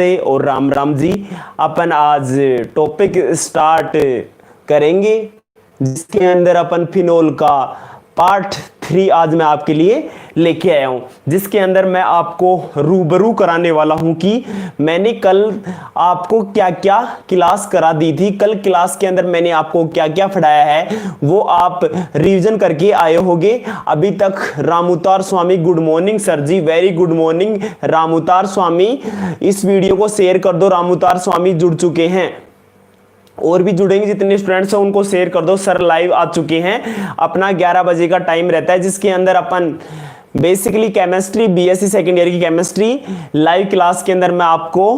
और राम राम जी। अपन आज topic start करेंगे जिसके अंदर अपन फिनोल का पार्ट 3 आज मैं आपके लिए लेके आया हूं, जिसके अंदर मैं आपको रूबरू कराने वाला हूं कि मैंने कल आपको क्या क्या क्लास करा दी थी। कल क्लास के अंदर मैंने आपको क्या क्या पढ़ाया है वो आप रिवीजन करके आए होंगे। अभी तक रामउतार स्वामी, गुड मॉर्निंग सर जी, वेरी गुड मॉर्निंग रामउतार स्वामी। इस वीडियो को शेयर कर दो, रामउतार स्वामी जुड़ चुके हैं और भी जुड़ेंगे, जितने स्टूडेंट्स हैं उनको शेयर कर दो। सर लाइव आ चुके हैं, अपना 11 बजे का टाइम रहता है जिसके अंदर अपन basically chemistry, BSc second year की केमिस्ट्री लाइव क्लास के अंदर मैं आपको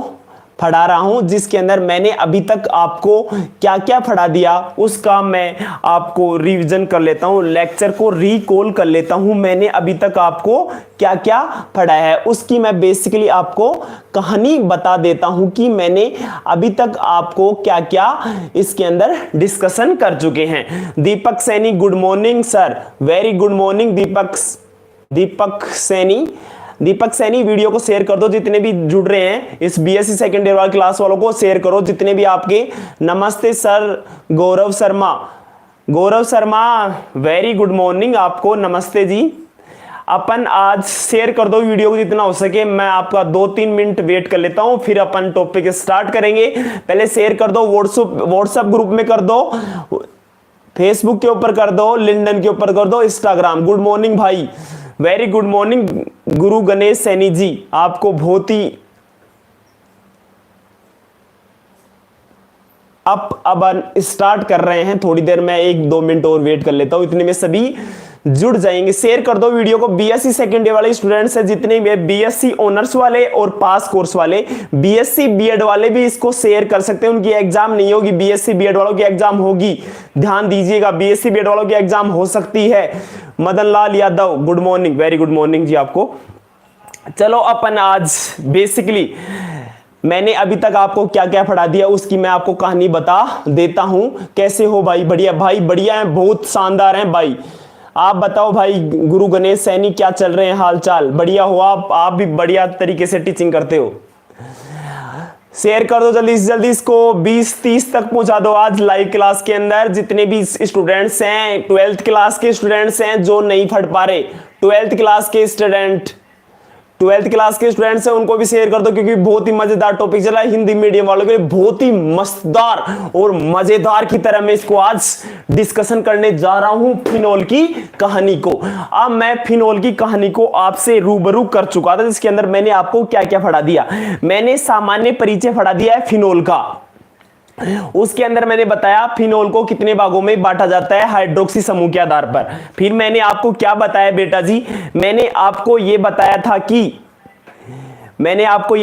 पढ़ा रहा हूं, जिसके अंदर मैंने अभी तक आपको क्या क्या पढ़ा दिया उसका मैं आपको रिवीजन कर लेता हूं, लेक्चर को रिकॉल कर लेता हूं। मैंने अभी तक आपको क्या क्या पढ़ाया है उसकी मैं बेसिकली आपको कहानी बता देता हूं कि मैंने अभी तक आपको क्या क्या इसके अंदर डिस्कशन कर चुके हैं। Deepak Saini, good morning sir, very good morning Deepak Saini video को शेयर कर दो, जितने भी जुड़ रहे हैं इस बीएससी सेकेंड ईयर वाली क्लास वालों को शेयर करो, जितने भी आपके। नमस्ते sir Gaurav Sharma, very good morning आपको, नमस्ते जी। अपन आज शेयर कर दो वीडियो को जितना हो सके। मैं आपका 2-3 मिनट वेट कर लेता हूं, फिर अपन टॉपिक स्टार्ट करेंगे। पहले शेयर कर दो, व्हाट्सएप ग्रुप में कर दो, फेसबुक के ऊपर कर दो, लिंक्डइन के ऊपर कर दो, इंस्टाग्राम। गुड मॉर्निंग भाई, वेरी गुड मॉर्निंग गुरु गणेश सैनी जी, आपको बहुत ही अब स्टार्ट कर रहे हैं। थोड़ी देर में 1-2 मिनट और वेट कर लेता हूं, इतने में सभी जुड़ जाएंगे। शेयर कर दो वीडियो को। बीएससी सेकेंड ईयर वाले स्टूडेंट्स हैं जितने भी, बीएससी ऑनर्स वाले और पास कोर्स वाले, बीएससी बीएड वाले भी इसको शेयर कर सकते हैं। उनकी एग्जाम नहीं होगी, बीएससी बीएड वालों की एग्जाम होगी, ध्यान दीजिएगा। बीएससी बीएड वालों की एग्जाम हो सकती है। Madan Lal Yadav, good morning, very good morning जी आपको। चलो अपन आज बेसिकली मैंने अभी तक आपको क्या क्या पढ़ा दिया उसकी मैं आपको कहानी बता देता हूं। कैसे हो भाई? बढ़िया भाई, बढ़िया है, बहुत शानदार हैं भाई। आप बताओ भाई, गुरु गणेश सैनी क्या चल रहे हैं हाल चाल? बढ़िया हो आप भी बढ़िया तरीके से टीचिंग करते हो। शेयर कर दो जल्दी से जल्दी, इसको 20-30 तक पहुंचा दो। आज लाइव क्लास के अंदर जितने भी स्टूडेंट्स हैं, 12th क्लास के स्टूडेंट्स हैं जो नहीं पढ़ पा रहे, 12th क्लास के स्टूडेंट्स हैं उनको भी शेयर कर दो, क्योंकि बहुत ही मजेदार टॉपिक चला है। हिंदी मीडियम वालों के लिए बहुत ही मजेदार और मजेदार की तरह मैं इसको आज डिस्कशन करने जा रहा हूं, फिनोल की कहानी को। अब मैं फिनोल की कहानी को आपसे रूबरू कर चुका था, जिसके अंदर मैंने आपको क्या क्या पढ़ा दिया। मैंने सामान्य परिचय पढ़ा दिया है फिनोल का, उसके अंदर मैंने बताया फिनोल को कितने भागों में बांटा जाता है हाइड्रोक्सी समूह के आधार पर। फिर मैंने आपको क्या बताया बेटा जी, मैंने आपको यह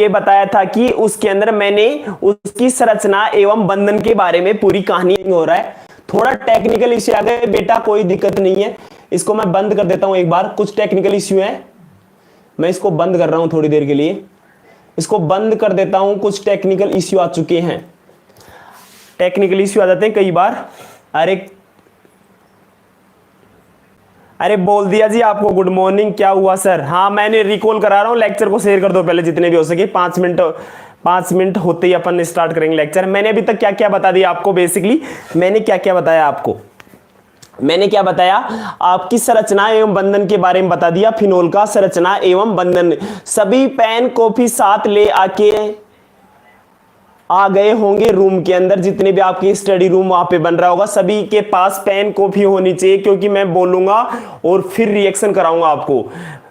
बताया था कि उसके अंदर मैंने उसकी संरचना एवं बंधन के बारे में पूरी कहानी हो रहा है। थोड़ा टेक्निकल इश्यू आ गए बेटा, कोई दिक्कत नहीं है, इसको मैं बंद कर देता हूं एक बार। कुछ टेक्निकल इश्यू है, मैं इसको बंद कर रहा हूं थोड़ी देर के लिए, इसको बंद कर देता हूं। कुछ टेक्निकल इश्यू आ चुके हैं, टेक्निकल इश्यू आ जाते हैं कई बार। अरे बोल दिया जी आपको, गुड मॉर्निंग। क्या हुआ सर? हाँ मैंने रिकॉल करा रहा हूं, लेक्चर को शेयर कर दो पहले जितने भी हो सके। 5 मिनट होते ही अपन स्टार्ट करेंगे लेक्चर। मैंने अभी तक क्या क्या बता दिया आपको, बेसिकली मैंने क्या क्या बताया आपको, मैंने क्या बताया आपकी संरचना एवं बंधन के बारे में बता दिया। फिनोल का संरचना एवं बंधन, सभी पेन कॉपी साथ ले आके आ गए होंगे रूम के अंदर, जितने भी आपकी स्टडी रूम वहां पे बन रहा होगा, सभी के पास पेन कॉपी होनी चाहिए, क्योंकि मैं बोलूंगा और फिर रिएक्शन कराऊंगा आपको।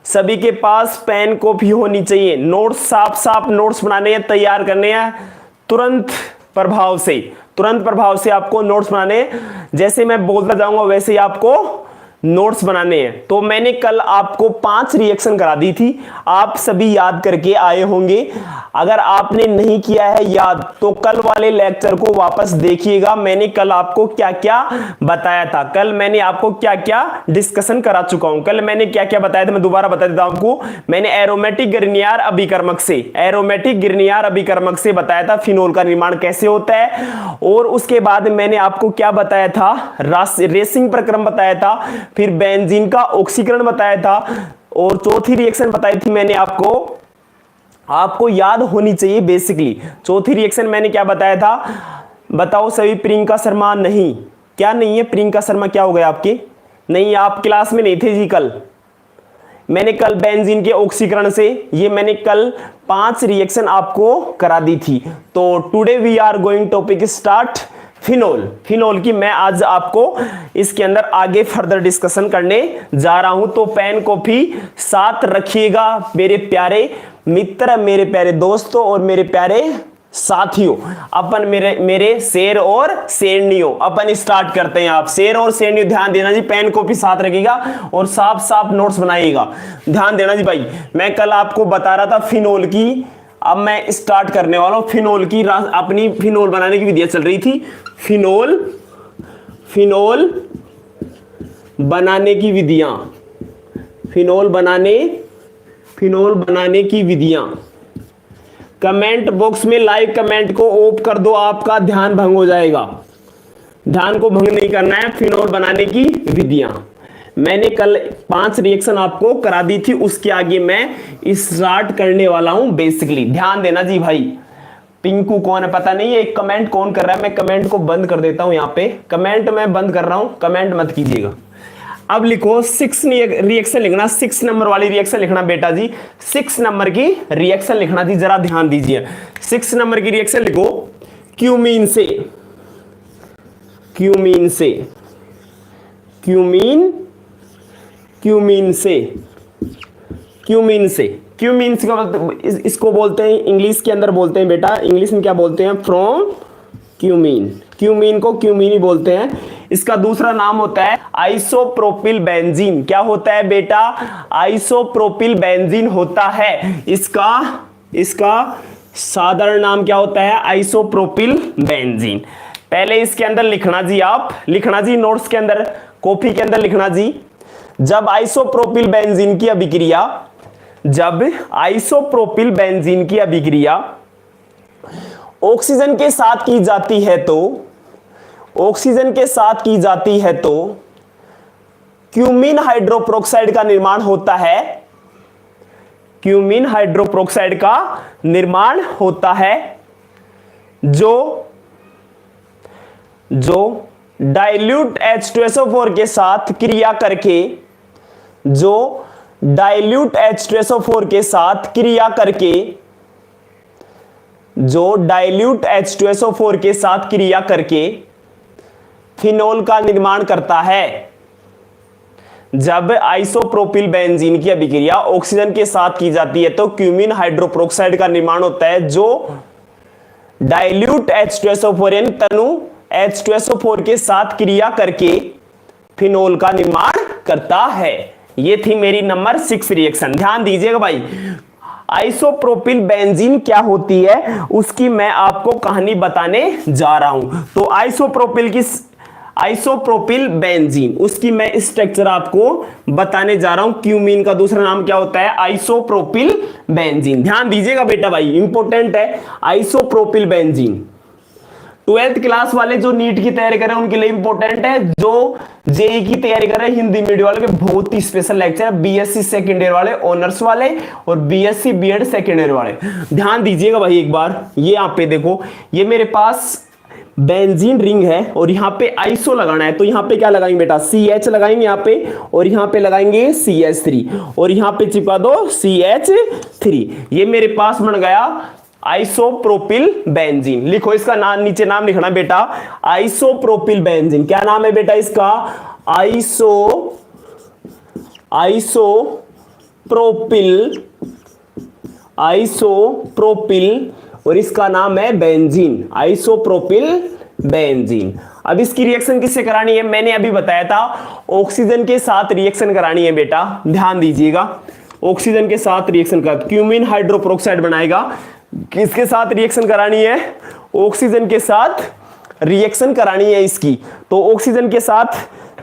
सभी के पास पेन कॉपी होनी चाहिए। नोट्स साफ नोट्स बनाने हैं, तैयार करने हैं तुरंत प्रभाव से आपको नोट्स बनाने, जैसे मैं बोलता जाऊंगा वैसे ही आपको नोट्स बनाने हैं। तो मैंने कल आपको 5 रिएक्शन करा दी थी, आप सभी याद करके आए होंगे। अगर आपने नहीं किया है याद तो कल वाले लेक्चर को वापस देखिएगा। मैंने कल आपको क्या क्या बताया था, कल मैंने आपको क्या क्या डिस्कशन करा चुका हूं। कल मैंने क्या क्या बताया था मैं दोबारा बता देता हूं आपको। मैंने एरोमेटिक गिरनियार अभिकर्मक से बताया था फिनोल का निर्माण कैसे होता है, और उसके बाद मैंने आपको क्या बताया था, रेसिंग प्रक्रम बताया था, फिर बेंजीन का ऑक्सीकरण बताया था, और चौथी रिएक्शन बताई थी मैंने आपको आपको याद होनी चाहिए बेसिकली। चौथी रिएक्शन मैंने क्या बताया था, बताओ सभी प्रियंका शर्मा। नहीं, क्या नहीं है प्रियंका शर्मा, क्या हो गया आपके? नहीं, आप क्लास में नहीं थे जी कल। मैंने कल बेंजीन के ऑक्सीकरण से ये मैंने कल 5 रिएक्शन आपको करा दी थी। तो today we are going topic start phenol. Phenol की मैं आज आपको इसके अंदर आगे फर्दर डिस्कशन करने जा रहा हूं। तो पेन कॉपी साथ रखिएगा मेरे प्यारे मित्र, मेरे प्यारे दोस्तों और मेरे प्यारे साथियों। अपन मेरे शेर और शेरनियों, अपन स्टार्ट करते हैं। आप शेर और शेरनियों ध्यान देना जी, पेन कॉपी साथ रखिएगा और साफ साफ नोट्स बनाइएगा। ध्यान देना जी भाई, मैं कल आपको बता रहा था फिनोल की, अब मैं स्टार्ट करने वाला हूं फिनोल की। अपनी फिनोल बनाने की विधियां चल रही थी। फिनोल बनाने की विधियां, फिनोल बनाने की विधियां। कमेंट बॉक्स में लाइव कमेंट को ऑफ कर दो, आपका ध्यान भंग हो जाएगा। ध्यान को भंग नहीं करना है। फिनोल बनाने की विधियां मैंने कल 5 रिएक्शन आपको करा दी थी, उसके आगे मैं स्टार्ट करने वाला हूं बेसिकली। ध्यान देना जी भाई। पिंकू कौन है पता नहीं है, एक कमेंट कौन कर रहा है, मैं कमेंट को बंद कर देता हूं। यहाँ पे कमेंट मैं बंद कर रहा हूं, कमेंट मत कीजिएगा। अब लिखो 6 रिएक्शन लिखना, 6 नंबर वाली रिएक्शन लिखना बेटा जी। 6 नंबर की रिएक्शन लिखना जी, जरा ध्यान दीजिए। 6 नंबर की रिएक्शन लिखो क्यूमीन से, क्यूमीन से, क्यूमीन से, क्यूमीन से। क्यूमीन इसको बोलते हैं, इंग्लिश के अंदर बोलते हैं बेटा, इंग्लिश में क्या बोलते हैं, फ्रॉम क्यूमीन। क्यूमीन को क्यूमीन ही बोलते हैं। इसका दूसरा नाम होता है आइसोप्रोपिल बेंजीन। क्या होता है बेटा, आइसोप्रोपिल बेंजीन होता है। इसका साधारण नाम क्या होता है, आइसोप्रोपिल बेंजीन। पहले इसके अंदर लिखना जी, आप लिखना जी नोट्स के अंदर, कॉपी के अंदर लिखना जी। जब आइसोप्रोपिल बेंजीन की अभिक्रिया, जब आइसोप्रोपिल बेंजीन की अभिक्रिया ऑक्सीजन के साथ की जाती है तो, ऑक्सीजन के साथ की जाती है तो क्यूमीन हाइड्रोपेरोक्साइड का निर्माण होता है। क्यूमीन हाइड्रोपेरोक्साइड का निर्माण होता है जो डाइल्यूट H2SO4 के साथ क्रिया करके, जो डाइल्यूट H2SO4 के साथ क्रिया करके, जो डाइल्यूट H2SO4 के साथ क्रिया करके फिनोल का निर्माण करता है। जब आइसोप्रोपिल बेंजीन की अभिक्रिया ऑक्सीजन के साथ की जाती है तो क्यूमीन हाइड्रोपेरोक्साइड का निर्माण होता है जो डाइल्यूट H2SO4 यानी तनु H2SO4 के साथ क्रिया करके फिनोल का निर्माण करता है। ये थी मेरी नंबर 6 रिएक्शन। ध्यान दीजिएगा भाई, आइसोप्रोपिल बेंजीन क्या होती है उसकी मैं आपको कहानी बताने जा रहा हूं। तो आइसोप्रोपिल बेंजीन, उसकी मैं स्ट्रक्चर आपको बताने जा रहा हूं। क्यूमीन का दूसरा नाम क्या होता है, आइसोप्रोपिल बेंजीन। ध्यान दीजिएगा बेटा भाई, इंपॉर्टेंट है आइसोप्रोपिल बेंजीन। 12th क्लास वाले जो नीट की तैयारी कर रहे हैं उनके लिए इंपॉर्टेंट है, जो जेई की तैयारी कर रहे हैं हिंदी मीडियम वाले के बहुत ही स्पेशल लेक्चर है। बीएससी सेकेंड ईयर वाले, ऑनर्स वाले और बीएससी बीएड सेकेंड ईयर वाले ध्यान दीजिएगा भाई एक बार। ये यहाँ पे देखो, ये मेरे पास बेंजीन रिंग है और यहाँ पे आइसो लगाना है, तो यहाँ पे क्या लगाएंगे बेटा, CH लगाएंगे यहाँ पे और यहाँ पे लगाएंगे CH3 और यहाँ पे चिपका दो CH3। ये मेरे पास बन गया आइसोप्रोपिल बेंजीन। लिखो इसका नाम, नीचे नाम लिखना बेटा, आइसोप्रोपिल बेंजीन। क्या नाम है बेटा इसका, आइसोप्रोपिल और इसका नाम है बेंजीन, आइसोप्रोपिल बेंजीन। अब इसकी रिएक्शन किससे करानी है, मैंने अभी बताया था ऑक्सीजन के साथ रिएक्शन करानी है बेटा। ध्यान दीजिएगा, ऑक्सीजन के साथ रिएक्शन का क्यूमीन हाइड्रोपेरोक्साइड बनाएगा। किसके साथ रिएक्शन करानी है, ऑक्सीजन के साथ रिएक्शन करानी है इसकी। तो ऑक्सीजन के साथ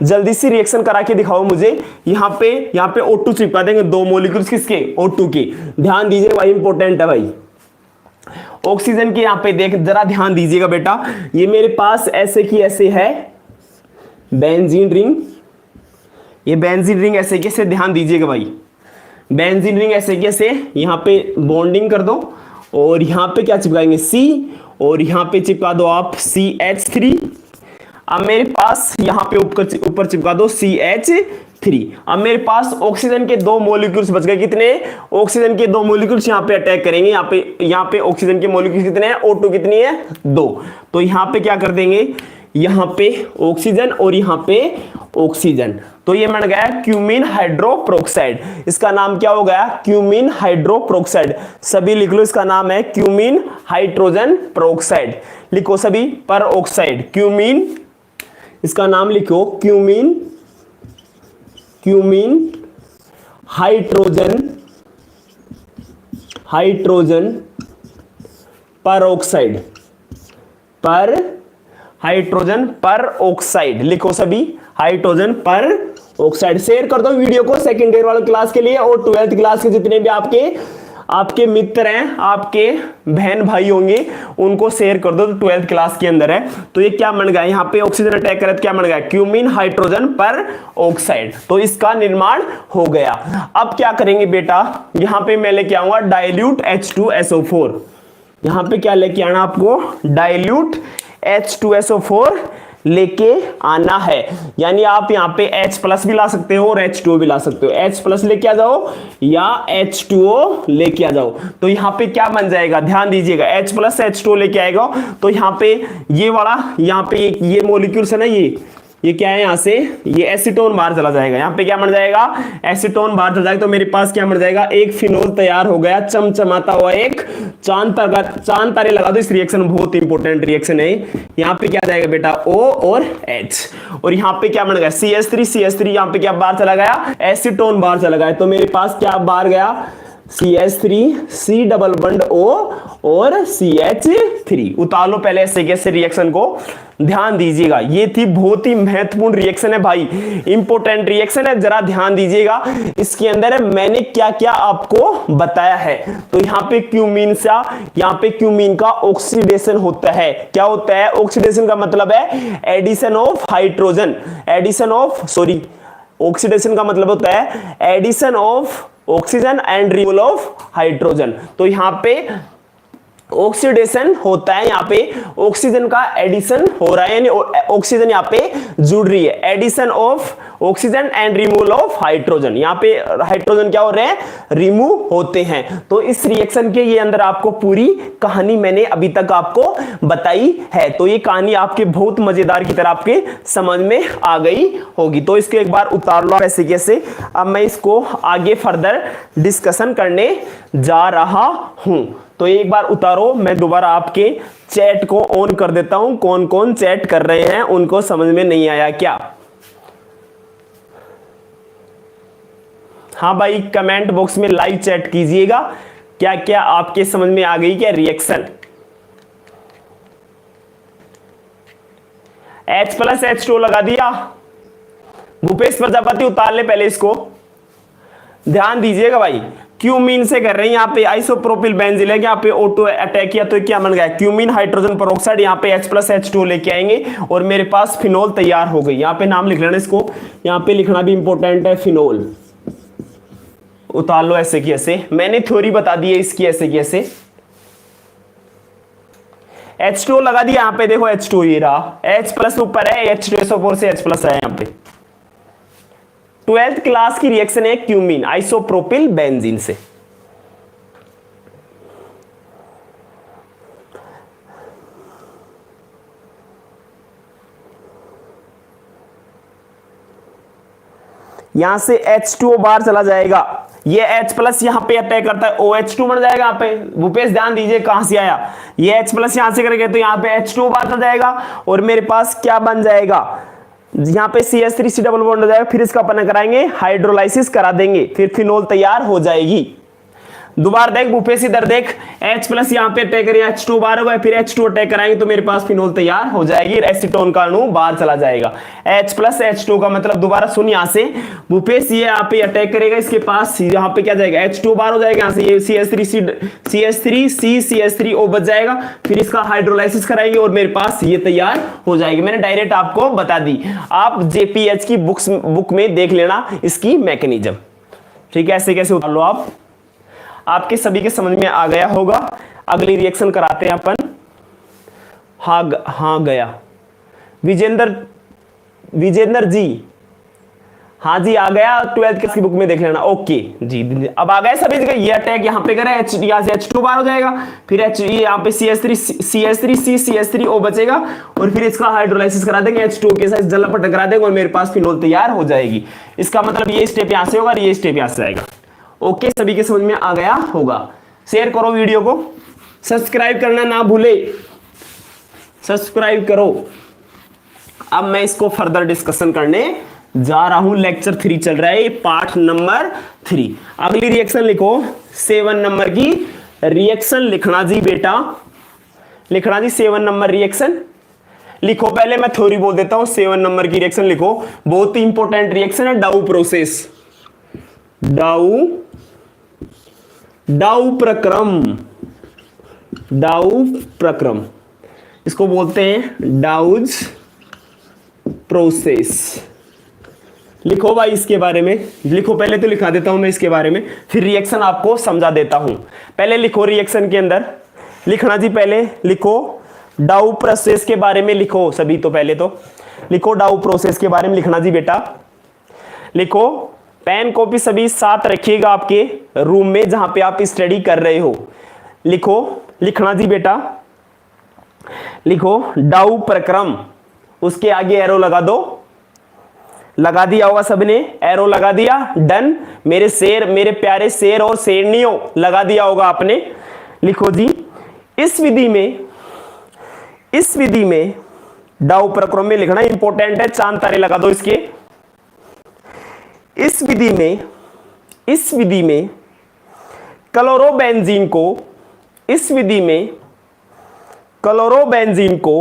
जल्दी से रिएक्शन करा के दिखाओ मुझे। यहाँ पे O2 चिपका देंगे, 2 मॉलिक्यूल्स किसके, O2 के। ध्यान दीजिए भाई, इंपॉर्टेंट है भाई। ऑक्सीजन के यहाँ पे देख, जरा ध्यान दीजिएगा बेटा, ये मेरे पास ऐसे की ऐसे है बेंजीन रिंग। ये बेंजीन रिंग ऐसे कैसे, ध्यान दीजिएगा भाई। बेंजीन रिंग ऐसे कैसे, यहाँ पे बॉन्डिंग कर दो और यहाँ पे क्या चिपकाएंगे C, और यहाँ पे चिपका दो आप CH3। अब मेरे पास यहाँ पे ऊपर चिपका दो CH3। अब मेरे पास ऑक्सीजन के 2 मॉलिक्यूल्स बच गए। कितने? ऑक्सीजन के 2 मॉलिक्यूल्स यहाँ पे अटैक करेंगे। यहाँ पे ऑक्सीजन के मॉलिक्यूल्स कितने हैं? O2 कितनी है? 2। तो यहाँ पे क्या कर देंगे, यहाँ पे ऑक्सीजन और यहाँ पे ऑक्सीजन, तो ये बन गया क्यूमीन हाइड्रोप्रोक्साइड। इसका नाम क्या हो गया? क्यूमीन हाइड्रोप्रोक्साइड। सभी लिख लो, इसका नाम है क्यूमीन हाइड्रोजन प्रोक्साइड। लिखो सभी, पर ऑक्साइड क्यूमीन, इसका नाम लिखो क्यूमीन हाइड्रोजन पर हाइड्रोजन पर ऑक्साइड। लिखो सभी, हाइड्रोजन पर ऑक्साइड। शेयर कर दो वीडियो को सेकेंड ईयर वाले क्लास के लिए, और 12th क्लास के जितने भी आपके मित्र हैं, आपके बहन भाई होंगे, उनको शेयर कर दो। तो 12th क्लास के अंदर है। तो ये क्या बन गया, यहाँ पे ऑक्सीजन अटैक करे तो क्या बन गया? क्यूमीन हाइड्रोजन पर ऑक्साइड। तो इसका निर्माण हो गया। अब क्या करेंगे बेटा, यहाँ पे मैं लेके आऊंगा डाइल्यूट H2SO4। यहाँ पे क्या लेके आना आपको? डाइल्यूट H2SO4 लेके आना है। यानी आप यहाँ पे H प्लस भी ला सकते हो और H2O भी ला सकते हो। H प्लस लेके आ जाओ या H2O लेके आ जाओ। तो यहाँ पे क्या बन जाएगा, ध्यान दीजिएगा, H प्लस H2O लेके आएगा तो यहाँ पे ये वाला, यहाँ पे ये मॉलिक्यूल्स है ना, ये क्या है, यहाँ से ये एसीटोन बाहर चला जाएगा। यहाँ पे क्या बन जाएगा? एसीटोन बाहर चला जाएगा। तो मेरे पास क्या बन जाएगा? एक फिनोल तैयार हो गया, चमचमाता हुआ एक चांद तारे लगा दो। इस रिएक्शन बहुत इंपॉर्टेंट रिएक्शन है। यहाँ पे क्या जाएगा बेटा? O और H, और यहाँ पे क्या बन गया? CH3। यहाँ पे क्या बाहर चला गया? एसीटोन बाहर चला गया। तो मेरे पास क्या बाहर गया? CH3, C डबल बंड O और CH3। उतार लो पहले ऐसे कैसे रिएक्शन को, ध्यान दीजिएगा। ये थी बहुत ही महत्वपूर्ण रिएक्शन है भाई, इंपॉर्टेंट रिएक्शन है, जरा ध्यान दीजिएगा। इसके अंदर मैंने क्या क्या आपको बताया है। तो यहाँ पे क्यूमीन सा, यहाँ पे क्यूमीन का ऑक्सीडेशन होता है। क्या होता है? ऑक्सीडेशन का मतलब है एडिशन ऑफ हाइड्रोजन, ऑक्सीडेशन का मतलब होता है addition of oxygen and removal of hydrogen. तो यहाँ पे ऑक्सीडेशन होता है, यहाँ पे ऑक्सीजन का एडिशन हो रहा है, यानी ऑक्सीजन यहाँ पे जुड़ रही है। Addition of oxygen and removal of hydrogen, यहाँ पे हाइड्रोजन क्या हो रहे हैं? रिमूव होते हैं। तो इस रिएक्शन के ये अंदर आपको पूरी कहानी मैंने अभी तक आपको बताई है। तो ये कहानी आपके बहुत मजेदार की तरह आपके समझ में आ गई होगी। तो इसको एक बार उतार लो ऐसे कैसे। अब मैं इसको आगे फर्दर डिस्कशन करने जा रहा हूं। तो एक बार उतारो, मैं दोबारा आपके चैट को ऑन कर देता हूं। कौन कौन चैट कर रहे हैं, उनको समझ में नहीं आया क्या? हाँ भाई, कमेंट बॉक्स में लाइव चैट कीजिएगा, क्या क्या आपके समझ में आ गई क्या रिएक्शन। H प्लस H2 लगा दिया। भूपेश प्रजापति उतार ले पहले इसको, ध्यान दीजिएगा भाई। क्यूमीन से कर रहे हैं, यहाँ पे आइसोप्रोपिल बेंजीन है, यहाँ पे O2 अटैक किया तो क्या बन गया? Cumene hydrogen peroxide. यहाँ पे H प्लस H2 लेके आएंगे और मेरे पास फिनोल तैयार हो गई। यहाँ पे नाम लिख लेना इसको, यहाँ पे लिखना भी इंपॉर्टेंट है, फिनोल। उतार लो ऐसे की ऐसे, मैंने थ्योरी बता दी है इसकी ऐसे की ऐसे। H2O लगा दिया, यहाँ पे देखो H2 ये रहा, H प्लस ऊपर है, H2SO4 से H प्लस है यहाँ पे। 12th क्लास की रिएक्शन है क्यूमीन आइसोप्रोपिल बेंजीन से। यहां से H2O बाहर चला जाएगा, ये H प्लस यहां पे अटैक करता है, OH2 बन जाएगा यहाँ पे। भूपेश ध्यान दीजिए कहां से आया, ये H प्लस यहां से करेंगे तो यहाँ पे H2O बाहर चला जाएगा और मेरे पास क्या बन जाएगा? यहाँ पे CH3 डबल बॉन्ड हो जाएगा। फिर इसका अपन कराएंगे हाइड्रोलाइसिस करा देंगे, फिर फिनोल तैयार हो जाएगी। दोबारा देख भूपेश, इधर देख, H प्लस यहाँ पे अटैक करें, H2 बाहर होगा, फिर H2 अटैक कराएंगे तो मेरे पास फिनोल तैयार हो जाएगी, एसीटोन का अणु बाहर चला जाएगा। H प्लस H2 का मतलब, दोबारा सुन यहाँ से भूपेश, ये यहाँ पे अटैक करेगा, इसके पास यहाँ पे क्या जाएगा? H2 बाहर हो जाएगा, यहाँ से ये CH3C बच जाएगा, फिर इसका हाइड्रोलाइसिस कराएंगे और मेरे पास ये तैयार हो जाएगी। मैंने डायरेक्ट आपको बता दी, आप JPH की बुक में देख लेना इसकी मैकेनिज्म। ठीक है, ऐसे कैसे उतार लो आप, आपके सभी के समझ में आ गया होगा। अगली रिएक्शन कराते हैं अपन। हाँ गया। विजेंद्र जी, हाँ जी आ गया, 12th क्लास की बुक में देख लेना। ओके जी, अब आ गया सभी जगह। ये अटैक यहाँ पे करें, यहाँ से H2 बार हो जाएगा, फिर यहाँ पे CH3O बचेगा, और फिर इसका हाइड्रोलाइसिस करा देंगे, H2 के साथ जलापट करा देंगे, और मेरे पास फिनोल तैयार हो जाएगी। इसका मतलब ये स्टेप यहाँ से होगा और ये स्टेप यहाँ से आएगा। ओके, सभी के समझ में आ गया होगा। शेयर करो वीडियो को, सब्सक्राइब करना ना भूले, सब्सक्राइब करो। अब मैं इसको फर्दर डिस्कशन करने जा रहा हूं। लेक्चर 3 चल रहा है, ये पार्ट नंबर 3। अगली रिएक्शन लिखो, 7 नंबर की रिएक्शन लिखना जी बेटा, लिखना जी 7 नंबर रिएक्शन लिखो। पहले मैं थ्योरी बोल देता हूं, 7 नंबर की रिएक्शन लिखो, बहुत ही इंपॉर्टेंट रिएक्शन है। डाउ प्रोसेस, डाउ प्रक्रम, इसको बोलते हैं डाउज प्रोसेस। लिखो भाई इसके बारे में, लिखो, पहले तो लिखा देता हूं मैं इसके बारे में, फिर रिएक्शन आपको समझा देता हूं। पहले लिखो रिएक्शन के अंदर, लिखना जी, पहले लिखो डाउ प्रोसेस के बारे में लिखो सभी। तो पहले तो लिखो डाउ प्रोसेस के बारे में लिखना जी बेटा। लिखो, पेन कॉपी सभी साथ रखिएगा आपके रूम में जहां पे आप स्टडी कर रहे हो। लिखो, लिखना जी बेटा, लिखो डाउ प्रक्रम, उसके आगे एरो लगा दो। लगा दिया होगा सबने, एरो लगा दिया, डन। मेरे शेर, मेरे प्यारे शेर और शेरनियों, लगा दिया होगा आपने। लिखो जी, इस विधि में डाउ प्रक्रम में लिखना इंपॉर्टेंट है, चांद तारे लगा दो इसके। इस विधि में क्लोरोबेंजीन को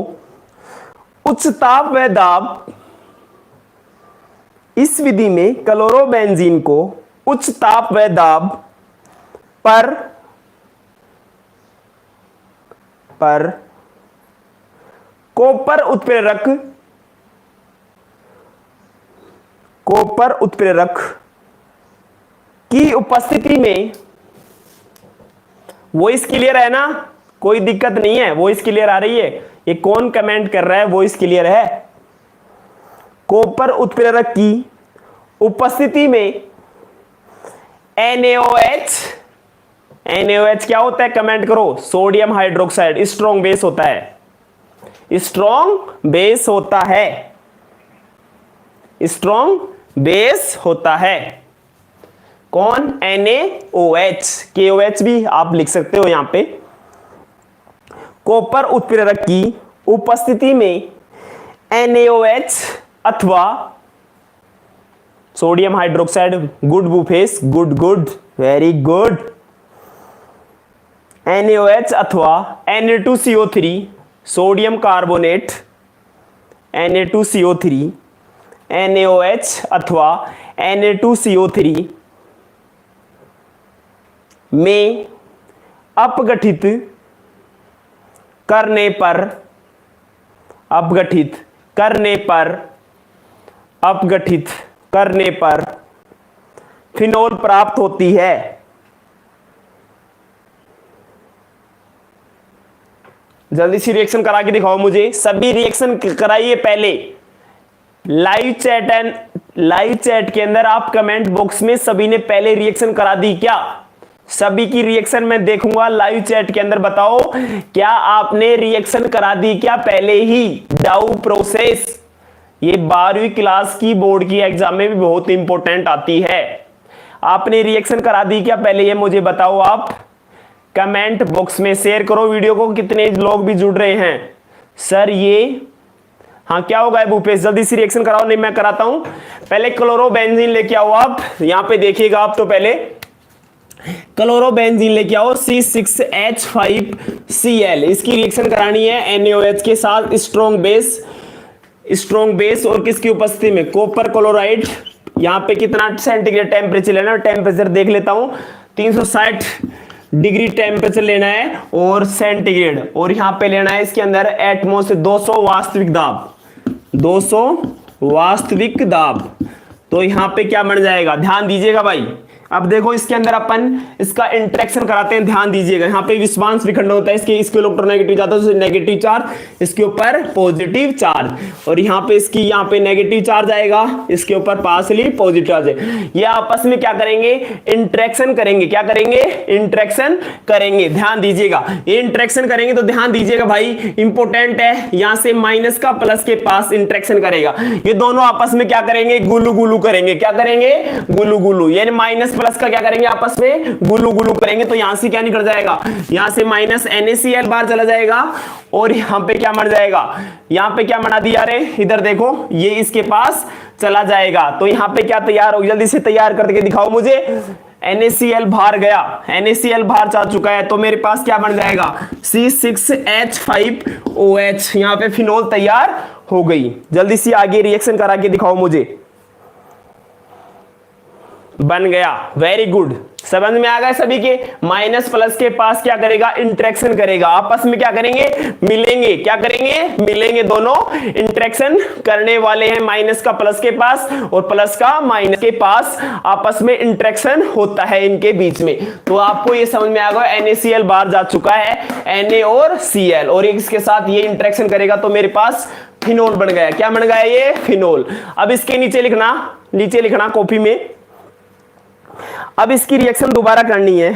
उच्च ताप व दाब, इस विधि में क्लोरोबेंजीन को उच्च ताप व दाब पर कॉपर उत्प्रेरक की उपस्थिति में, वॉइस क्लियर है ना, कोई दिक्कत नहीं है, वॉइस क्लियर आ रही है। ये कौन कमेंट कर रहा है, वॉइस क्लियर है? कॉपर उत्प्रेरक की उपस्थिति में NaOH क्या होता है, कमेंट करो। सोडियम हाइड्रोक्साइड, स्ट्रॉन्ग बेस होता है, स्ट्रॉन्ग बेस होता है, स्ट्रॉन्ग बेस होता है। कौन? NaOH, KOH भी आप लिख सकते हो यहां पे। कॉपर उत्प्रेरक की उपस्थिति में NaOH अथवा sodium hydroxide, good बुफेस, good, very good. NaOH अथवा Na2CO3, sodium carbonate, Na2CO3, NaOH अथवा Na2CO3 में अपघटित करने पर फिनोल प्राप्त होती है। जल्दी सी रिएक्शन करा के दिखाओ मुझे, सभी रिएक्शन कराइए पहले। लाइव चैट के अंदर आप कमेंट बॉक्स में सभी ने पहले रिएक्शन करा दी क्या? सभी की रिएक्शन मैं देखूंगा लाइव चैट के अंदर। बताओ, क्या आपने रिएक्शन करा दी क्या पहले ही? डाउ प्रोसेस, ये 12वीं क्लास की बोर्ड की एग्जाम में भी बहुत इंपॉर्टेंट आती है। आपने रिएक्शन करा दी क्या पहले, ये मुझे बताओ आप कमेंट बॉक्स में। शेयर करो वीडियो को, कितने लोग भी जुड़ रहे हैं। सर ये हाँ क्या होगा भूपेश, जल्दी से रिएक्शन कराओ। नहीं मैं कराता हूं, पहले क्लोरोबेंजीन लेके आओ आप। यहां पे देखिएगा आप, तो पहले क्लोरोबेंजीन लेके आओ, C6H5Cl। इसकी रिएक्शन करानी है NaOH के साथ, स्ट्रॉन्ग बेस और किसकी उपस्थिति में? Copper chloride. यहां पे कितना सेंटीग्रेड टेम्परेचर लेना है, टेम्परेचर देख लेता हूं, 360 डिग्री टेम्परेचर लेना है और सेंटीग्रेड, और यहां पे लेना है इसके अंदर एटमॉस्फेयर 200 वास्तविक दाब, 200 वास्तविक दाब। तो यहां पे क्या बन जाएगा, ध्यान दीजिएगा भाई, अब देखो इसके अंदर अपन इसका इंटरेक्शन कराते हैं, ध्यान दीजिएगा। यहाँ पे विस्वांश विखंडन होता है, इसके इलेक्ट्रोनेगेटिव जाता है, नेगेटिव चार्ज, इसके ऊपर पॉजिटिव चार्ज, और यहाँ पे इसकी यहाँ पे नेगेटिव चार्ज आएगा, इसके ऊपर पार्शियली पॉजिटिव चार्ज है। ये आपस में क्या करेंगे, इंटरेक्शन करेंगे। क्या करेंगे, इंटरेक्शन करेंगे। ध्यान दीजिएगा, ये इंटरेक्शन करेंगे तो ध्यान दीजिएगा भाई, इंपोर्टेंट है। यहां से माइनस का प्लस के पास इंटरेक्शन करेगा, ये दोनों आपस में क्या करेंगे, गुलू गुलू करेंगे। क्या करेंगे, गुलू गुलू, यानी माइनस प्लस का क्या करेंगे, आपस में गुलू गुलू करेंगे। तो यहां से क्या निकल जाएगा, यहां से माइनस NaCl बाहर चला जाएगा, और यहां पे क्या मर जाएगा, यहां पे क्या बना दिया रे, इधर देखो ये इसके पास चला जाएगा। तो यहां पे क्या तैयार हो, जल्दी से तैयार करके दिखाओ मुझे। NaCl बाहर गया, NaCl बाहर जा चुका है, तो मेरे पास क्या बन जाएगा, C6H5OH। यहां पे फिनोल तैयार हो गई। जल्दी से आगे रिएक्शन करा के दिखाओ मुझे। बन गया, वेरी गुड। समझ में आ गया सभी के। माइनस प्लस के पास क्या करेगा, इंटरेक्शन करेगा, आपस में क्या करेंगे, मिलेंगे। क्या करेंगे, मिलेंगे, दोनों इंटरेक्शन करने वाले हैं। माइनस का प्लस के पास और प्लस का माइनस के पास आपस में इंटरेक्शन होता है इनके बीच में। तो आपको ये समझ में आ गया, NaCl बाहर जा चुका है, Na और Cl, और इसके साथ ये इंटरेक्शन करेगा तो मेरे पास फिनोल बन गया। क्या बन गया, ये फिनोल। अब इसके नीचे लिखना कॉपी में। अब इसकी रिएक्शन दोबारा करनी है,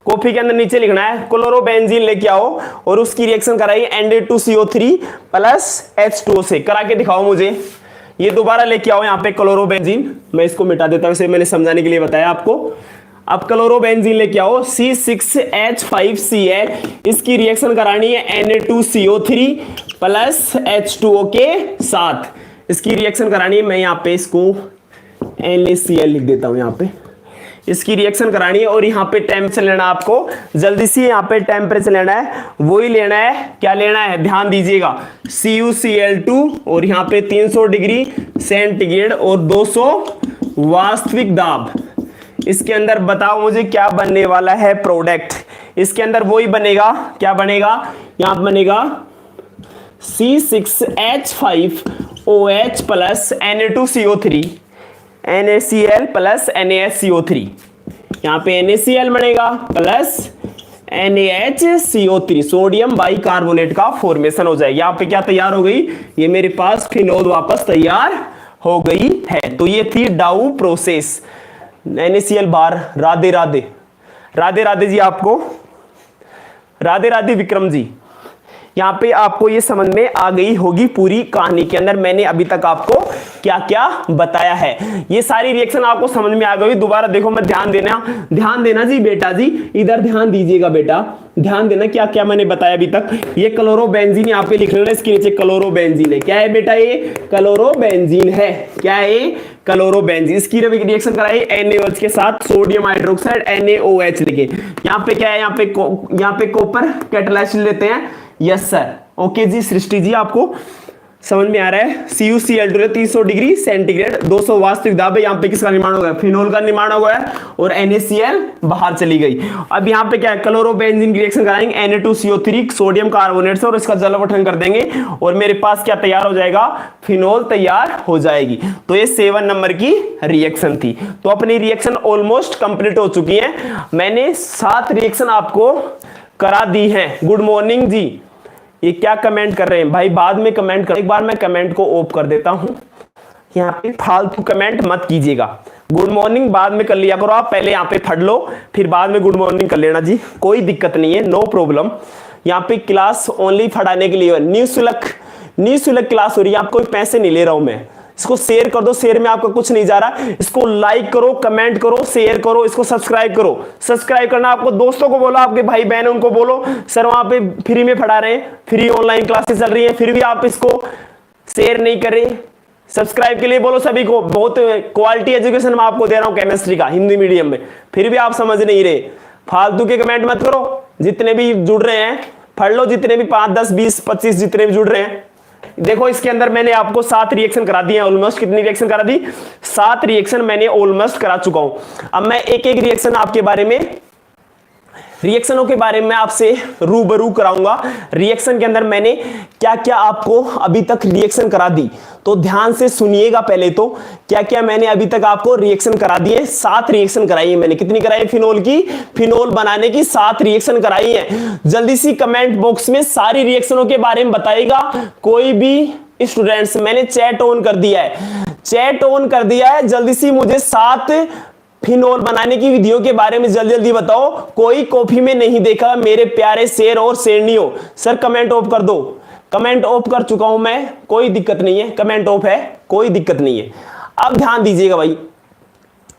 कॉपी के अंदर नीचे लिखना है, क्लोरोबेंजीन लेके आओ और उसकी रिएक्शन कराइए Na2CO3 प्लस H2O से। करा के दिखाओ मुझे। ये दोबारा लेके आओ यहाँ पे क्लोरोबेंजीन, मैं इसको मिटा देता हूं, इसे मैंने समझाने के लिए बताया आपको। अब क्लोरोबेंजीन लेके आओ, C6H5Cl, इसकी रिएक्शन करानी है Na2CO3 प्लस H2O के साथ। इसकी रिएक्शन करानी है, मैं यहाँ पे इसको NaCl लिख देता हूं यहाँ पे। इसकी रिएक्शन करानी है और यहाँ पे टेम्परेचर लेना है आपको। जल्दी से यहाँ पे टेम्परेचर लेना है, वही लेना है। क्या लेना है, ध्यान दीजिएगा, CuCl2, और यहाँ पे 300 डिग्री सेंटीग्रेड और 200 वास्तविक दाब। इसके अंदर बताओ मुझे क्या बनने वाला है प्रोडक्ट। इसके अंदर वही बनेगा, क्या बनेगा, यहाँ बनेगा C6H5OH plus Na2CO3, NaCl plus NaCO3। यहाँ पे NaCl बनेगा प्लस NaHCO3, सोडियम बाइकार्बोनेट का फॉर्मेशन हो जाएगा। यहाँ पे क्या तैयार हो गई, ये मेरे पास फिनोल वापस तैयार हो गई है। तो ये थी डाउ प्रोसेस। NaCl बार। राधे राधे, राधे राधे जी आपको, राधे राधे विक्रम जी। यहाँ पे आपको ये समझ में आ गई होगी पूरी कहानी के अंदर मैंने अभी तक आपको क्या क्या बताया है। ये सारी रिएक्शन आपको समझ में आ गई। दोबारा देखो, मैं ध्यान देना जी बेटा जी, इधर ध्यान दीजिएगा बेटा, ध्यान देना क्या क्या मैंने बताया अभी तक। ये क्लोरोबेंजीन यहाँ पे लिख लेना, इसके नीचे क्लोरोबेंजीन है। क्या है बेटा, ये क्लोरोबेंजीन है। क्या है, क्लोरोबेंजीन। इसकी रिएक्शन कराई NaOH के साथ, सोडियम हाइड्रोक्साइड NaOH लिखे। यहाँ पे क्या है, यहाँ पे कॉपर कैटालाइसिस लेते हैं। यस सर, ओके जी सृष्टि जी, आपको समझ में आ रहा है। CuCl2 300 डिग्री सेंटीग्रेड, 200 वास्तविक दाब है। यहाँ पे किसका निर्माण हो गया, फिनोल का निर्माण हो गया, और NaCl बाहर चली गई। अब यहाँ पे क्या है, क्लोरोबेंजीन की रिएक्शन कराएंगे Na2CO3 सोडियम कार्बोनेट से, और इसका जलवठन कर देंगे, और मेरे पास क्या तैयार हो जाएगा, फिनोल तैयार हो जाएगी। तो ये 7 नंबर की रिएक्शन थी। तो अपनी रिएक्शन ऑलमोस्ट कंप्लीट हो चुकी है। मैंने 7 रिएक्शन आपको करा दी है। गुड मॉर्निंग जी। ये क्या कमेंट कर रहे हैं भाई, बाद में कमेंट कर, एक बार मैं कमेंट को ऑफ कर देता हूं। यहाँ पे फालतू कमेंट मत कीजिएगा। गुड मॉर्निंग बाद में कर लिया करो आप, पहले यहाँ पे पढ़ लो, फिर बाद में गुड मॉर्निंग कर लेना जी, कोई दिक्कत नहीं है, नो प्रॉब्लम। यहाँ पे क्लास ओनली पढ़ाने के लिए, निःशुल्क क्लास हो रही है, आपको पैसे नहीं ले रहा हूं मैं। इसको शेयर कर दो, शेयर में आपका कुछ नहीं जा रहा। इसको लाइक करो, कमेंट करो, शेयर करो, इसको सब्सक्राइब करो। सब्सक्राइब करना, आपको दोस्तों को बोलो, आपके भाई बहन उनको बोलो, सर वहां पे फ्री में पढ़ा रहे हैं, फ्री ऑनलाइन क्लासेस चल रही हैं, फिर भी आप इसको शेयर नहीं कर रहे। सब्सक्राइब के लिए बोलो सभी को, बहुत क्वालिटी एजुकेशन मैं आपको दे रहा हूं केमिस्ट्री का हिंदी मीडियम में, फिर भी आप समझ नहीं रहे। फालतू के कमेंट मत करो। जितने भी जुड़ रहे हैं पढ़ लो, जितने भी 5, 10, 20, 25 जितने भी जुड़ रहे हैं। देखो इसके अंदर मैंने आपको 7 रिएक्शन करा दी है ऑलमोस्ट। कितनी रिएक्शन करा दी, 7 रिएक्शन मैंने ऑलमोस्ट करा चुका हूं। अब मैं एक एक रिएक्शन आपके बारे में रिएक्शनों के बारे में आपसे रूबरू कराऊंगा। रिएक्शन के अंदर मैंने क्या क्या आपको अभी तक रिएक्शन करा दी, तो ध्यान से सुनिएगा। पहले तो क्या क्या मैंने अभी तक आपको रिएक्शन करा दिए, 7 रिएक्शन कराई है मैंने। कितनी कराई? फिनोल की, फिनोल बनाने की 7 रिएक्शन कराई है। जल्दी सी कमेंट बॉक्स में सारी रिएक्शनों के बारे में बताइएगा। कोई भी स्टूडेंट्स, मैंने चैट ऑन कर दिया है, चैट ऑन कर दिया है। जल्दी सी मुझे 7 फिनोल बनाने की विधियों के बारे में जल्दी जल्दी बताओ। कोई कॉपी में नहीं देखा मेरे प्यारे शेर और शेरनियों। सर कमेंट ऑफ कर दो। कमेंट ऑफ कर चुका हूं मैं, कोई दिक्कत नहीं है, कमेंट ऑफ है, कोई दिक्कत नहीं है। अब ध्यान दीजिएगा भाई,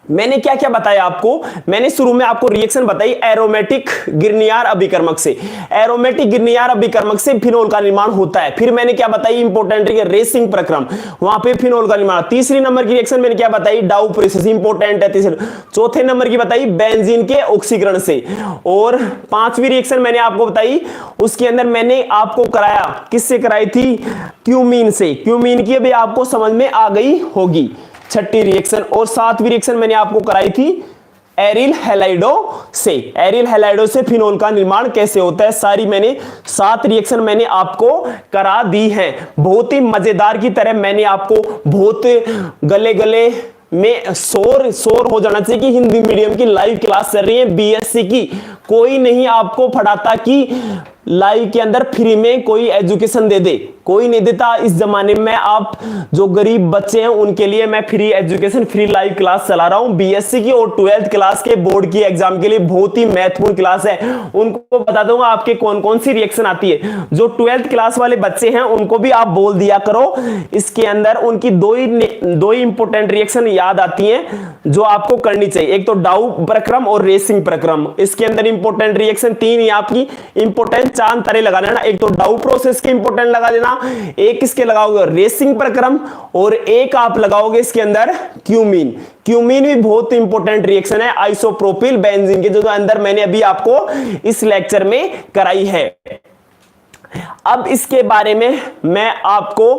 मैंने क्या क्या बताया आपको। मैंने शुरू में आपको रिएक्शन बताई एरोमेटिक गिरनियार अभिकर्मक से। एरोमेटिक गिरनियार अभिकर्मक से फिनोल का निर्माण होता है। फिर मैंने क्या बताई? इंपोर्टेंट रेसिंग प्रक्रम, वहां पे फिनोल का निर्माण। तीसरी नंबर की रिएक्शन मैंने क्या बताई? डाउ प्रोसेस, इंपोर्टेंट है तीसरी। चौथे नंबर की बताई बेंजीन के ऑक्सीकरण से। और 5वीं रिएक्शन मैंने आपको बताई, उसके अंदर मैंने आपको कराया, किससे कराई थी? क्यूमीन से। क्यूमीन की अभी आपको समझ में आ गई होगी। 6ठी रिएक्शन और 7वीं रिएक्शन मैंने आपको कराई थी एरिल हैलाइडो से। एरिल हैलाइडो से फिनोल का निर्माण कैसे होता है, सारी मैंने 7 रिएक्शन मैंने आपको करा दी है। बहुत ही मजेदार की तरह मैंने आपको, बहुत गले गले में शोर हो जाना चाहिए कि हिंदी मीडियम की लाइव क्लास चल रही है बीएससी की। कोई नहीं आपको पढ़ाता कि लाइव के अंदर फ्री में कोई एजुकेशन दे दे, कोई नहीं देता इस जमाने में। आप जो गरीब बच्चे हैं उनके लिए मैं free education, free live class चला रहा हूं बीएससी की। और 12th क्लास के बोर्ड की एग्जाम के लिए बहुत ही महत्वपूर्ण क्लास है। उनको बता दूंगा आपके कौन कौन सी रिएक्शन आती है। जो 12th क्लास वाले बच्चे हैं उनको भी आप बोल दिया करो, इसके अंदर उनकी दो ही इंपोर्टेंट रिएक्शन याद आती हैं जो आपको करनी चाहिए। एक तो डाउ प्रक्रम और रेसिंग प्रक्रम। इसके अंदर इंपोर्टेंट रिएक्शन 3 ही आपकी इंपोर्टेंट 4 तरह लगा लेना। एक तो डाउ प्रोसेस के इंपोर्टेंट लगा लेना, एक इसके लगाओगे रेसिंग प्रक्रम, और एक आप लगाओगे इसके अंदर क्यूमीन। क्यूमीन भी बहुत इंपोर्टेंट रिएक्शन है आइसोप्रोपिल बेंजीन के, जो अंदर मैंने अभी आपको इस लेक्चर में कराई है। अब इसके बारे में मैं आपको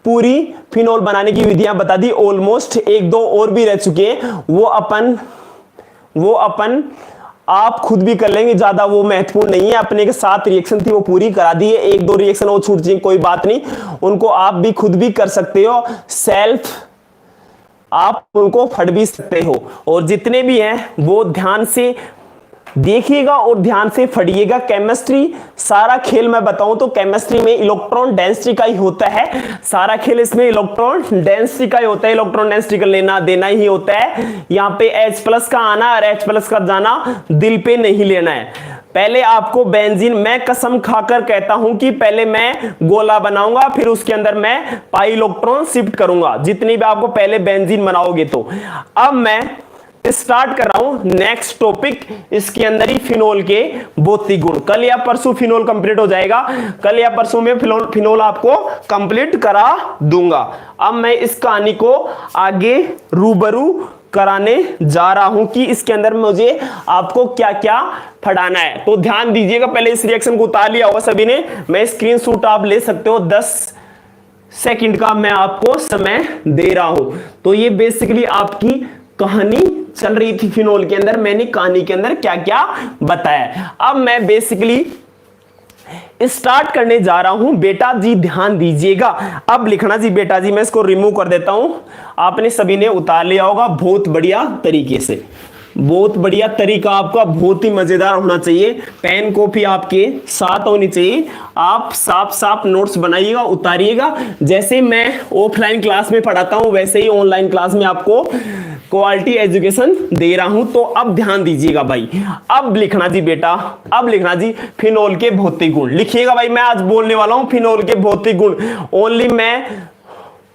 पूरी फिनोल बनाने की विधियां बता दी ऑलमोस्ट। 1-2 और भी रह चुके हैं, वो अपन आप खुद भी कर लेंगे, ज्यादा वो महत्वपूर्ण नहीं है। अपने के 7 रिएक्शन थी वो पूरी करा दी है। 1-2 रिएक्शन वो छूट जाएंगे, कोई बात नहीं, उनको आप भी खुद भी कर सकते हो। सेल्फ आप उनको फट भी सकते हो। और जितने भी हैं वो ध्यान से देखिएगा और ध्यान से फड़िएगा। केमिस्ट्री सारा खेल मैं बताऊं तो केमिस्ट्री में इलेक्ट्रॉन डेंसिटी का ही होता है। सारा खेल इसमें इलेक्ट्रॉन डेंसिटी का ही होता है। इलेक्ट्रॉन डेंसिटी का लेना देना ही होता है। यहाँ पे H+ का आना और H+ का जाना दिल पे नहीं लेना है। पहले आपको बेंजीन, मैं कसम खाकर कहता हूं कि पहले मैं गोला बनाऊंगा, फिर उसके अंदर मैं पाई इलेक्ट्रॉन शिफ्ट करूंगा, जितनी भी आपको पहले बेंजीन बनाओगे तो। अब मैं स्टार्ट कर रहा हूं नेक्स्ट टॉपिक, इसके अंदर ही फिनोल के भौतिक गुण। कल या परसों फिनोल कंप्लीट हो जाएगा, कल या परसों में फिनोल आपको कंप्लीट करा दूंगा। अब मैं इस कहानी को आगे रूबरू कराने जा रहा हूं कि इसके अंदर मुझे आपको क्या क्या पढ़ाना है। तो ध्यान दीजिएगा, पहले इस रिएक्शन को उतार लिया होगा सभी ने। मैं स्क्रीनशॉट आप ले सकते हो, 10 सेकंड का मैं आपको समय दे रहा हूं। तो ये बेसिकली आपकी कहानी चल रही थी फिनोल के अंदर। मैंने कहानी के अंदर क्या क्या बताया, अब मैं बेसिकली स्टार्ट करने जा रहा हूं। बेटा जी ध्यान दीजिएगा, अब लिखना जी बेटा जी। मैं इसको रिमूव कर देता हूं, आपने सभी ने उतार लिया होगा बहुत बढ़िया तरीके से। बहुत बढ़िया तरीका आपका, बहुत ही मजेदार होना चाहिए। पेन कॉपी आपके साथ होनी चाहिए। आप साफ साफ नोट्स बनाइएगा, उतारिएगा। जैसे मैं ऑफलाइन क्लास में पढ़ाता हूं वैसे ही ऑनलाइन क्लास में आपको क्वालिटी एजुकेशन दे रहा हूं। तो अब ध्यान दीजिएगा भाई, अब लिखना जी बेटा, अब लिखना जी फिनोल के भौतिक गुण। लिखिएगा भाई, मैं आज बोलने वाला हूं फिनोल के भौतिक गुण। ओनली मैं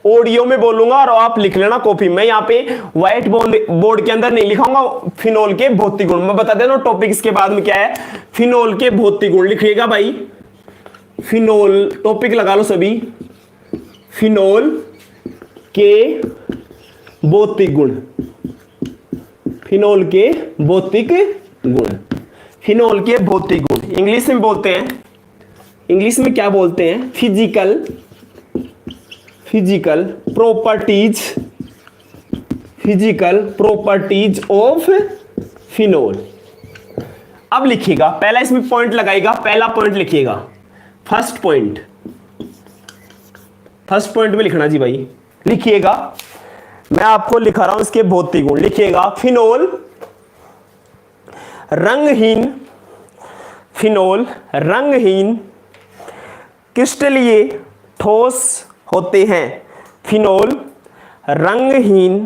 ऑडियो में बोलूंगा और आप लिख लेना कॉपी में। यहाँ पे व्हाइट बोर्ड के अंदर नहीं लिखाऊंगा फिनोल के भौतिक गुण। मैं बता देना टॉपिक इसके बाद में क्या है, फिनोल के भौतिक गुण। लिखिएगा भाई फिनोल, टॉपिक लगा लो सभी, फिनोल के भौतिक गुण। फिनोल के भौतिक गुण, फिनोल के भौतिक गुण इंग्लिश में बोलते हैं, इंग्लिश में क्या बोलते हैं, physical properties, physical properties of phenol. अब लिखिएगा, पहला इसमें पॉइंट लगाएगा, पहला पॉइंट लिखिएगा, फर्स्ट पॉइंट में लिखना जी भाई, लिखिएगा। मैं आपको लिखा रहा हूं इसके भौतिक गुण, लिखिएगा फिनोल रंगहीन क्रिस्टलीय ठोस होते हैं। फिनोल रंगहीन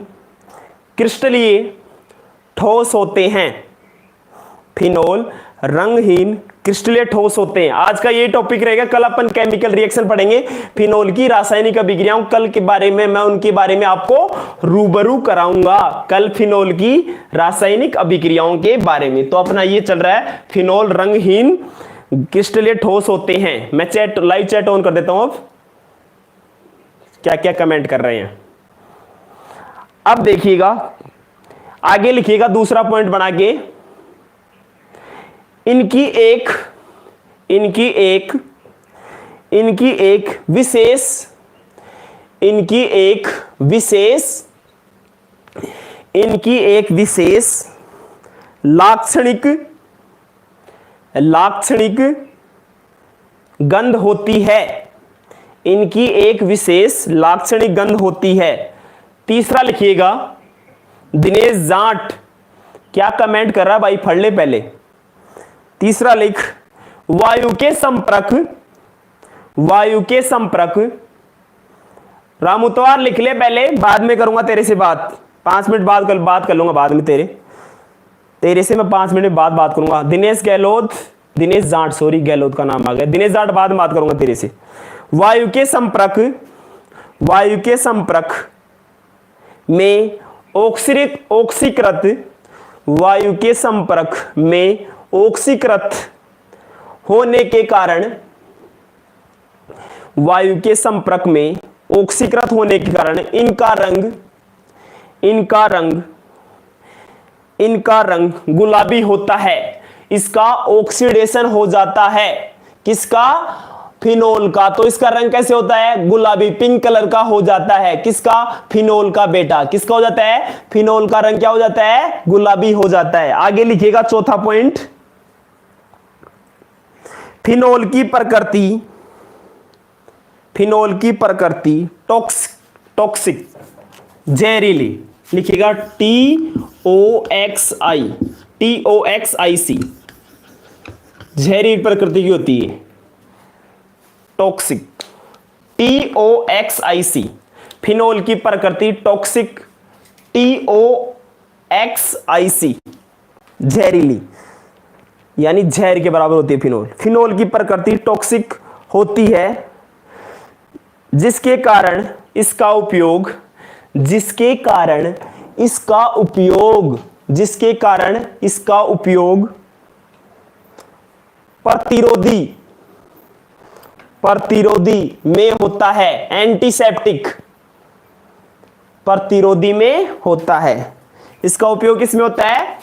क्रिस्टलीय ठोस होते हैं। फिनोल रंगहीन क्रिस्टलीय ठोस होते हैं। आज का ये टॉपिक रहेगा। कल अपन केमिकल रिएक्शन पढ़ेंगे, फिनोल की रासायनिक अभिक्रियाओं कल के बारे में, मैं उनके बारे में आपको रूबरू कराऊंगा कल, फिनोल की रासायनिक अभिक्रियाओं के बारे में। तो अपना ये चल रहा है, फिनोल रंगहीन क्रिस्टलीय ठोस होते हैं। मैं चैट, लाइव चैट ऑन कर देता हूं। अब क्या क्या कमेंट कर रहे हैं, अब देखिएगा, आगे लिखिएगा दूसरा पॉइंट बना के, इनकी एक विशेष लाक्षणिक गंध होती है। इनकी एक विशेष लाक्षणिक गंध होती है। तीसरा लिखिएगा, दिनेश जाट क्या कमेंट कर रहा है भाई, पढ़ ले पहले। तीसरा लिख, वायु के संपर्क, रामुतवार लिख ले पहले, बाद में करूंगा तेरे से बात, 5 मिनट बाद बात कर लूंगा बाद में तेरे से मैं 5 मिनट बाद बात करूंगा। दिनेश जाट, सॉरी गहलोत का नाम आ गया, दिनेश जाट बाद में बात करूंगा तेरे से। वायु के संपर्क में ऑक्सीकृत होने के कारण, इनका रंग गुलाबी होता है। इसका ऑक्सीडेशन हो जाता है, किसका, फिनोल का। तो इसका रंग कैसे होता है, गुलाबी, पिंक कलर का हो जाता है। किसका, फिनोल का बेटा। किसका हो जाता है, फिनोल का रंग क्या हो जाता है, गुलाबी हो जाता है। आगे लिखिएगा चौथा पॉइंट, फिनोल की प्रकृति टॉक्सिक, जहरीली, लिखिएगा TOXIC, जहरीली प्रकृति की होती है, टॉक्सिक, TOXIC, फिनोल की प्रकृति टॉक्सिक, TOXIC, जहरीली, यानी जहर के बराबर होती है फिनोल। फिनोल की प्रकृति टॉक्सिक होती है, जिसके कारण इसका उपयोग प्रतिरोधी में होता है, एंटीसेप्टिक, प्रतिरोधी में होता है। इसका उपयोग किसमें होता है,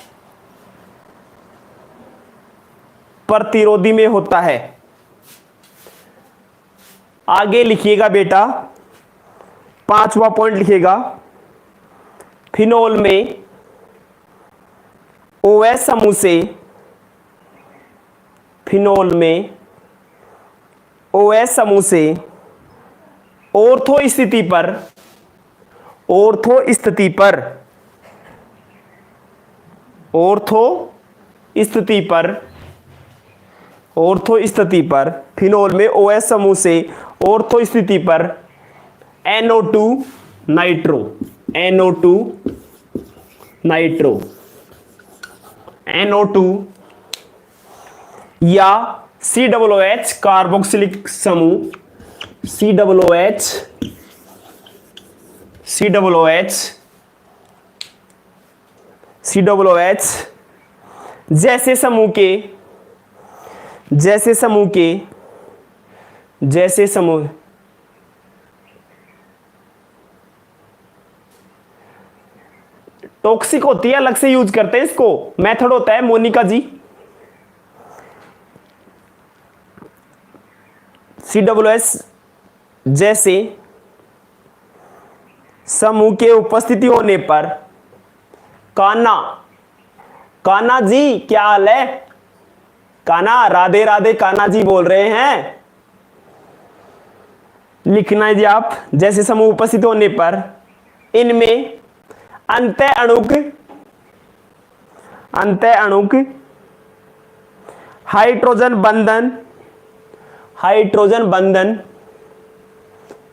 प्रतिरोधी में होता है। आगे लिखिएगा बेटा, 5वां पॉइंट लिखिएगा, फिनोल में OH समूह से ऑर्थो स्थिति पर फिनोल में OH समूह से ऑर्थो स्थिति पर NO2 या COOH कार्बोक्सिलिक समूह, COOH जैसे समूह टॉक्सिक होती है, अलग से यूज करते हैं इसको, मेथड होता है मोनिका जी। COOH जैसे समूह के उपस्थिति होने पर, कान्हा जी क्या हाल है, कान्हा, राधे राधे कान्हा जी बोल रहे हैं। लिखना है जी आप, जैसे समूह उपस्थित होने पर इनमें अंतः अणुक हाइड्रोजन बंधन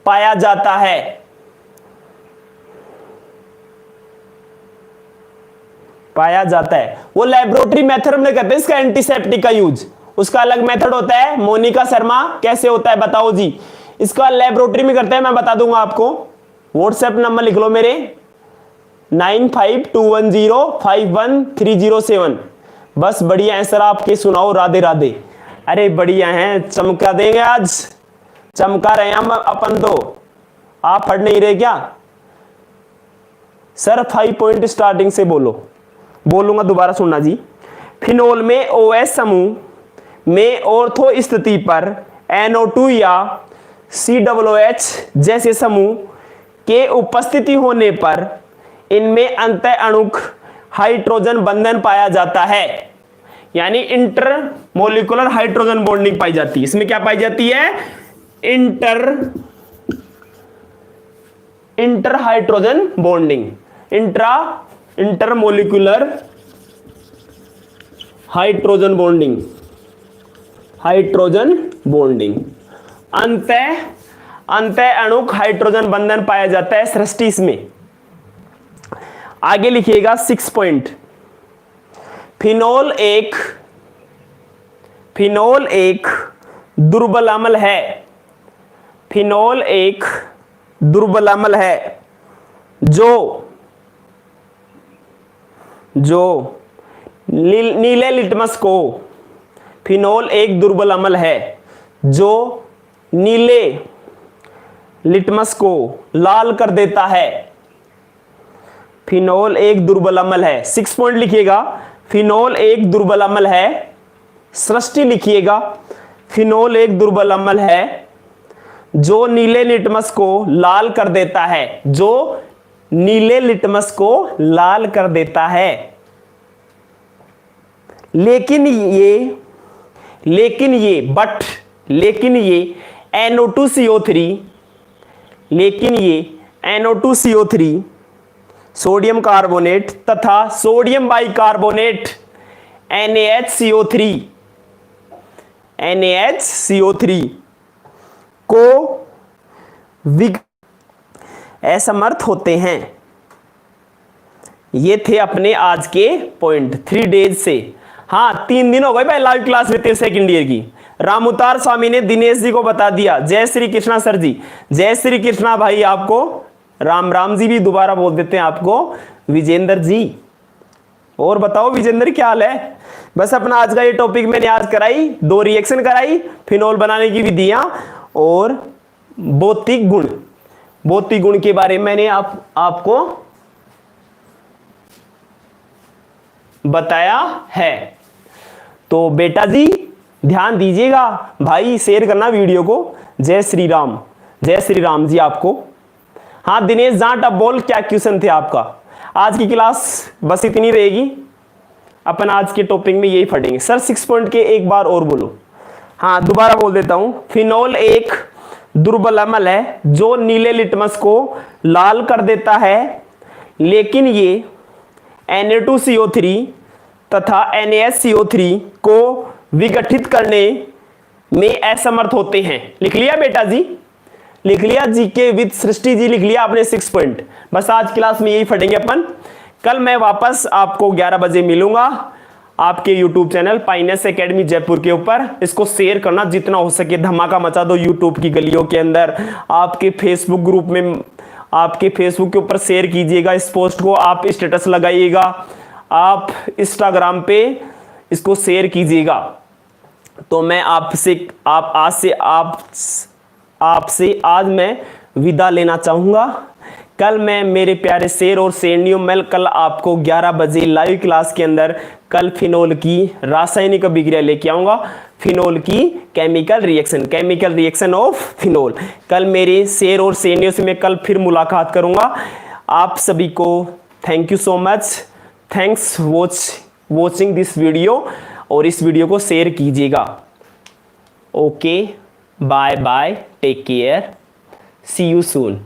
पाया जाता है। वो लेबोरेटरी मेथड में करते हैं इसका एंटीसेप्टिक का यूज, उसका अलग मेथड होता है। मोनिका शर्मा कैसे होता है बताओ जी। इसका लेबोरेटरी में करते हैं, मैं बता दूंगा आपको। व्हाट्सएप नंबर लिख लो मेरे 9521051307। बस बढ़िया आंसर आपके सुनाओ, राधे राधे। अरे बढ़िया हैं, चमका देंगे आज, चमका रहे हैं हम अपन तो। आप पढ़ नहीं रहे क्या सर? 5 पॉइंट स्टार्टिंग से बोलूंगा, दोबारा सुनना जी। फिनोल में OH समूह में ऑर्थो स्थिति पर NO2 या COOH जैसे समूह के उपस्थिति होने पर इनमें अंतः अणुक हाइड्रोजन बंधन पाया जाता है। यानी इंटरमोलिकुलर हाइड्रोजन बॉन्डिंग पाई जाती है। इसमें क्या पाई जाती है? Inter hydrogen bonding, intermolecular hydrogen bonding अंतः अणुक हाइड्रोजन बंधन पाया जाता है सृष्टि में। आगे लिखिएगा 6 पॉइंट। फिनोल एक दुर्बल अम्ल है। फिनोल एक दुर्बल अम्ल है जो नीले लिटमस को, फिनोल एक दुर्बल अम्ल है जो नीले लिटमस को लाल कर देता है। फिनोल एक दुर्बल अम्ल है। 6 पॉइंट लिखिएगा। फिनोल एक दुर्बल अम्ल है। सृष्टि लिखिएगा। फिनोल एक दुर्बल अम्ल है जो नीले लिटमस को लाल कर देता है। जो नीले लिटमस को लाल कर देता है। लेकिन ये NO2CO3 सोडियम कार्बोनेट तथा सोडियम बाइकार्बोनेट NaHCO3 को असमर्थ होते हैं। ये थे अपने आज के पॉइंट 3 डेज से। हाँ, 3 दिन हो गए भाई लाइव क्लास लेते हैं सेकंड ईयर की। रामुतार स्वामी ने दिनेश जी को बता दिया। जय श्री कृष्णा सर जी, जय श्री कृष्णा भाई। आपको राम जी भी दोबारा बोल देते हैं आपको, विजेंद्र जी। और बताओ विजेंद्र क्या हाल है? बस अपना आज का ये टॉपिक मैंने आज कराई, 2 रिएक्शन कराई, फिनोल बनाने की विधियां और भौतिक गुण के बारे में मैंने आपको बताया है। तो बेटा जी ध्यान दीजिएगा भाई, शेयर करना वीडियो को। जय श्री राम जी आपको। हाँ दिनेश जाट, अब बोल क्या क्वेश्चन थे आपका? आज की क्लास बस इतनी रहेगी। अपन आज के टॉपिक में यही पढ़ेंगे। सर 6 पॉइंट के एक बार और बोलो। हाँ दोबारा बोल देता हूं। फिनोल एक दुर्बल अम्ल है जो नीले लिटमस को लाल कर देता है, लेकिन ये Na2CO3 तथा NaHCO3 को विघटित करने में असमर्थ होते हैं। लिख लिया बेटा जी? लिख लिया? जीके विद सृष्टि जी लिख लिया आपने 6 पॉइंट। बस आज क्लास में यही पढ़ेंगे अपन। कल मैं वापस आपको 11 बजे मिलूंगा आपके YouTube चैनल पाइनेस एकेडमी जयपुर के ऊपर। इसको शेयर करना जितना हो सके, धमाका मचा दो YouTube की गलियों के अंदर। आपके फेसबुक ग्रुप में, आपके फेसबुक के ऊपर शेयर कीजिएगा इस पोस्ट को। आप स्टेटस लगाइएगा, आप इंस्टाग्राम पे इसको शेयर कीजिएगा। तो मैं आपसे आज मैं विदा लेना चाहूंगा। कल मैं मेरे प्यारे शेर और शेरनियों, मैं कल आपको 11 बजे लाइव क्लास के अंदर कल फिनोल की रासायनिक अभिक्रिया लेके आऊंगा। फिनोल की केमिकल रिएक्शन ऑफ फिनोल। कल मेरे शेर और शेरनियों से मैं कल फिर मुलाकात करूंगा। आप सभी को thank you so much. Thanks watching this video. और इस वीडियो को शेयर कीजिएगा। Okay, bye bye, take care, see you soon.